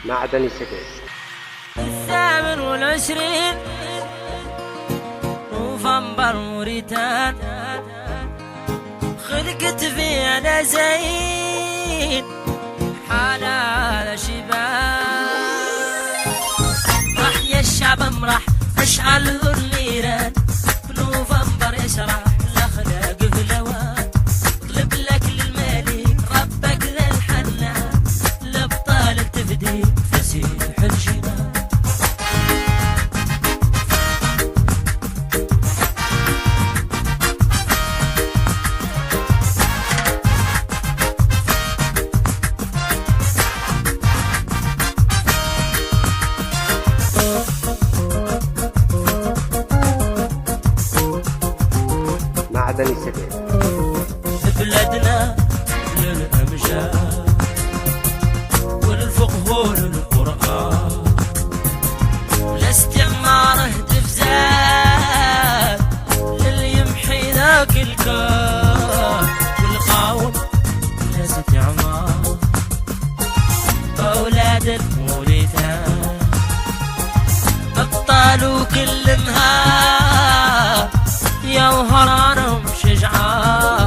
معدني سديد. 28 نوفمبر موريتان، خلقت فينا زين حلال شباب. راح يا الشعب امرح اشعل النيران، بنوفمبر يشرح الاخلاق فلوان. طلب لك للملك ربك ذا الحنان، الابطال تفدي فسيح الجنان. معدني سديد. بلادنا للأمجاد والفقه للقرآن، والاستعمار هتف زاد للي يمحي ذاك الكون. والقاوم لا استعمار أولاد الموريتان، أبطال كل نهار يا وهرانهم شجعان.